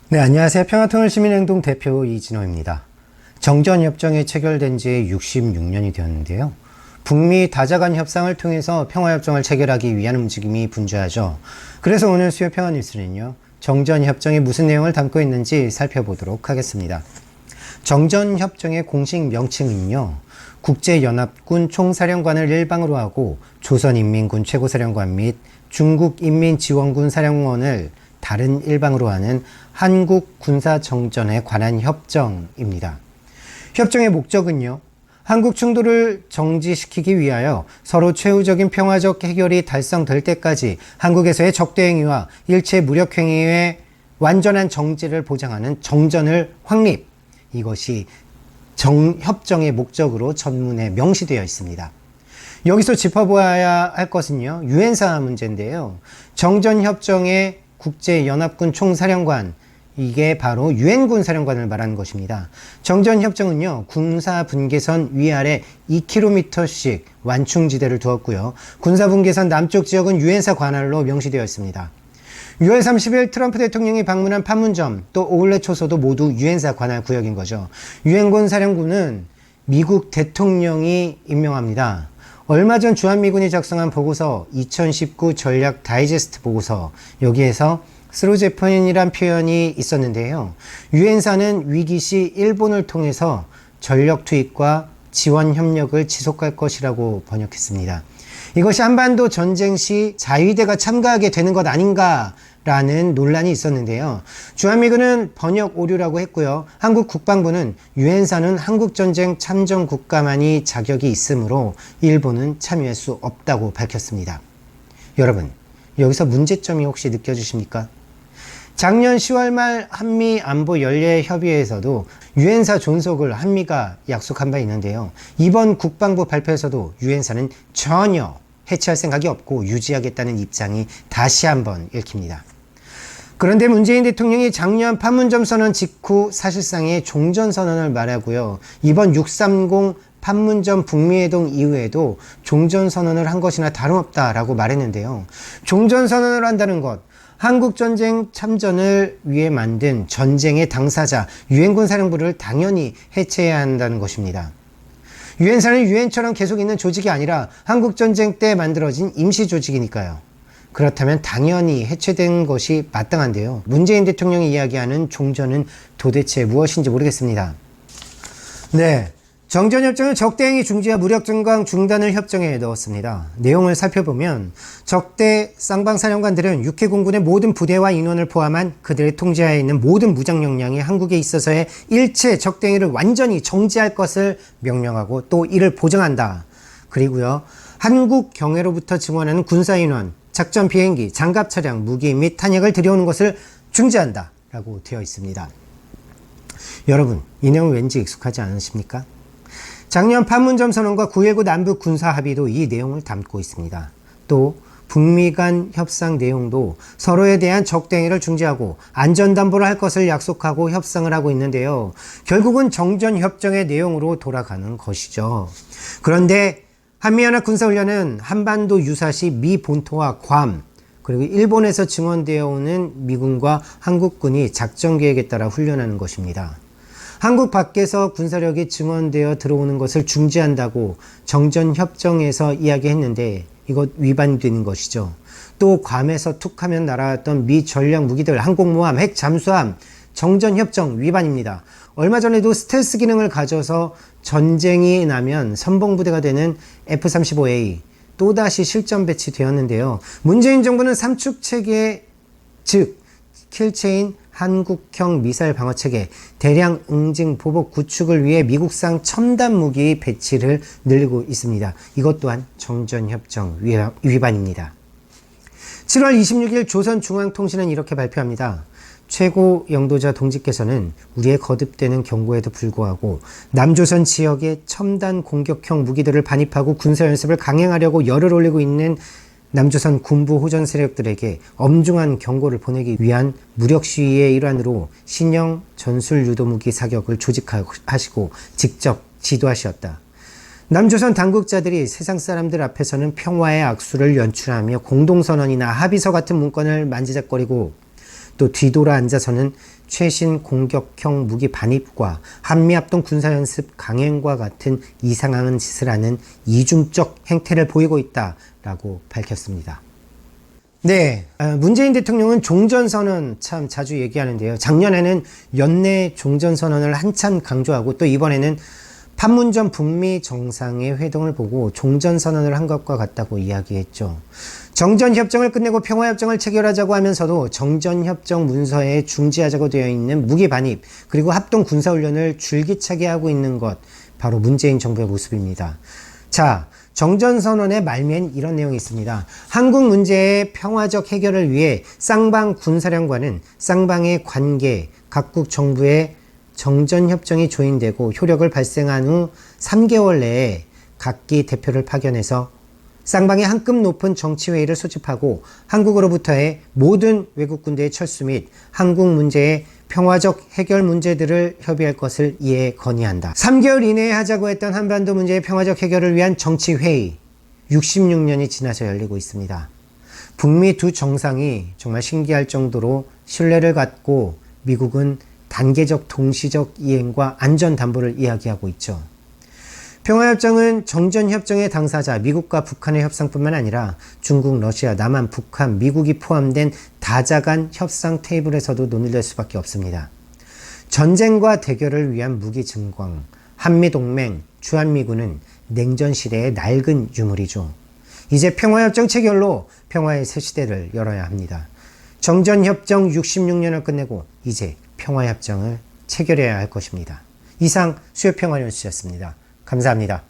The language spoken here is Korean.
네, 안녕하세요. 평화통일시민행동 대표 이진호입니다. 정전협정이 체결된 지 66년이 되었는데요. 북미 다자간 협상을 통해서 평화협정을 체결하기 위한 움직임이 분주하죠. 그래서 오늘 수요 평화뉴스는요, 정전협정이 무슨 내용을 담고 있는지 살펴보도록 하겠습니다. 정전협정의 공식 명칭은요, 국제연합군 총사령관을 일방으로 하고 조선인민군 최고사령관 및 중국인민지원군 사령원을 다른 일방으로 하는 한국 군사정전에 관한 협정입니다. 협정의 목적은요, 한국 충돌을 정지시키기 위하여 서로 최후적인 평화적 해결이 달성될 때까지 한국에서의 적대행위와 일체 무력행위의 완전한 정지를 보장하는 정전을 확립, 이것이 협정의 목적으로 전문에 명시되어 있습니다. 여기서 짚어보아야 할 것은요, 유엔사 문제인데요. 정전협정의 국제연합군 총사령관, 이게 바로 유엔군 사령관을 말하는 것입니다. 정전협정은요, 군사분계선 위아래 2km씩 완충지대를 두었고요. 군사분계선 남쪽 지역은 유엔사 관할로 명시되어 있습니다. 6월 30일 트럼프 대통령이 방문한 판문점, 또 오울렛 초소도 모두 유엔사 관할 구역인 거죠. 유엔군 사령부는 미국 대통령이 임명합니다. 얼마 전 주한미군이 작성한 보고서 2019 전략 다이제스트 보고서, 여기에서 스루제폰이란 표현이 있었는데요. 유엔사는 위기 시 일본을 통해서 전력 투입과 지원 협력을 지속할 것이라고 번역했습니다. 이것이 한반도 전쟁 시 자위대가 참가하게 되는 것 아닌가라는 논란이 있었는데요. 주한미군은 번역 오류라고 했고요. 한국 국방부는 유엔사는 한국전쟁 참전 국가만이 자격이 있으므로 일본은 참여할 수 없다고 밝혔습니다. 여러분, 여기서 문제점이 혹시 느껴지십니까? 작년 10월 말 한미 안보 연례 협의회에서도 유엔사 존속을 한미가 약속한 바 있는데요. 이번 국방부 발표에서도 유엔사는 전혀 해체할 생각이 없고 유지하겠다는 입장이 다시 한번 읽힙니다. 그런데 문재인 대통령이 작년 판문점 선언 직후 사실상의 종전선언을 말하고요. 이번 630 판문점 북미회동 이후에도 종전선언을 한 것이나 다름없다라고 말했는데요. 종전선언을 한다는 것, 한국전쟁 참전을 위해 만든 전쟁의 당사자 유엔군 사령부를 당연히 해체해야 한다는 것입니다. 유엔사는 유엔처럼 계속 있는 조직이 아니라 한국전쟁 때 만들어진 임시조직이니까요. 그렇다면 당연히 해체된 것이 마땅한데요. 문재인 대통령이 이야기하는 종전은 도대체 무엇인지 모르겠습니다. 네, 정전협정은 적대행위 중지와 무력증강 중단을 협정에 넣었습니다. 내용을 살펴보면 적대 쌍방사령관들은 육해공군의 모든 부대와 인원을 포함한 그들의 통제하에 있는 모든 무장 역량이 한국에 있어서의 일체 적대행위를 완전히 정지할 것을 명령하고 또 이를 보장한다. 그리고요, 한국 경해로부터 증원하는 군사인원, 작전 비행기, 장갑 차량, 무기 및 탄약을 들여오는 것을 중지한다 라고 되어 있습니다. 여러분, 이 내용 왠지 익숙하지 않으십니까? 작년 판문점 선언과 9.19 남북 군사 합의도 이 내용을 담고 있습니다. 또 북미 간 협상 내용도 서로에 대한 적대행위를 중지하고 안전담보를 할 것을 약속하고 협상을 하고 있는데요. 결국은 정전협정의 내용으로 돌아가는 것이죠. 그런데 한미연합 군사훈련은 한반도 유사시 미 본토와 괌, 그리고 일본에서 증원되어 오는 미군과 한국군이 작전 계획에 따라 훈련하는 것입니다. 한국 밖에서 군사력이 증원되어 들어오는 것을 중지한다고 정전협정에서 이야기했는데 이것 위반되는 것이죠. 또 괌에서 툭하면 날아왔던 미 전략 무기들, 항공모함, 핵 잠수함, 정전협정 위반입니다. 얼마 전에도 스텔스 기능을 가져서 전쟁이 나면 선봉부대가 되는 F-35A 또다시 실전 배치되었는데요. 문재인 정부는 삼축체계, 즉 킬체인 한국형 미사일 방어체계, 대량 응징 보복 구축을 위해 미국산 첨단 무기 배치를 늘리고 있습니다. 이것 또한 정전협정 위반입니다. 7월 26일 조선중앙통신은 이렇게 발표합니다. 최고 영도자 동지께서는 우리의 거듭되는 경고에도 불구하고 남조선 지역에 첨단 공격형 무기들을 반입하고 군사연습을 강행하려고 열을 올리고 있는 남조선 군부 호전 세력들에게 엄중한 경고를 보내기 위한 무력 시위의 일환으로 신형 전술 유도무기 사격을 조직하시고 직접 지도하셨다. 남조선 당국자들이 세상 사람들 앞에서는 평화의 악수를 연출하며 공동선언이나 합의서 같은 문건을 만지작거리고 또 뒤돌아 앉아서는 최신 공격형 무기 반입과 한미합동 군사연습 강행과 같은 이상한 짓을 하는 이중적 행태를 보이고 있다라고 밝혔습니다. 네, 문재인 대통령은 종전선언 참 자주 얘기하는데요. 작년에는 연내 종전선언을 한참 강조하고 또 이번에는 판문점 북미 정상회담을 보고 종전선언을 한 것과 같다고 이야기했죠. 정전협정을 끝내고 평화협정을 체결하자고 하면서도 정전협정 문서에 중지하자고 되어 있는 무기 반입 그리고 합동 군사훈련을 줄기차게 하고 있는 것 바로 문재인 정부의 모습입니다. 자, 정전선언의 말미엔 이런 내용이 있습니다. 한국 문제의 평화적 해결을 위해 쌍방 군사령관은 쌍방의 관계, 각국 정부의 정전협정이 조인되고 효력을 발생한 후 3개월 내에 각기 대표를 파견해서 쌍방의 한 급 높은 정치회의를 소집하고 한국으로부터의 모든 외국 군대의 철수 및 한국 문제의 평화적 해결 문제들을 협의할 것을 이에 건의한다. 3개월 이내에 하자고 했던 한반도 문제의 평화적 해결을 위한 정치회의 66년이 지나서 열리고 있습니다. 북미 두 정상이 정말 신기할 정도로 신뢰를 갖고 미국은 단계적 동시적 이행과 안전 담보를 이야기하고 있죠. 평화협정은 정전협정의 당사자 미국과 북한의 협상뿐만 아니라 중국, 러시아, 남한, 북한, 미국이 포함된 다자간 협상 테이블에서도 논의될 수밖에 없습니다. 전쟁과 대결을 위한 무기 증강, 한미동맹, 주한미군은 냉전 시대의 낡은 유물이죠. 이제 평화협정 체결로 평화의 새 시대를 열어야 합니다. 정전협정 66년을 끝내고 이제 평화협정을 체결해야 할 것입니다. 이상 수요평화뉴스였습니다. 감사합니다.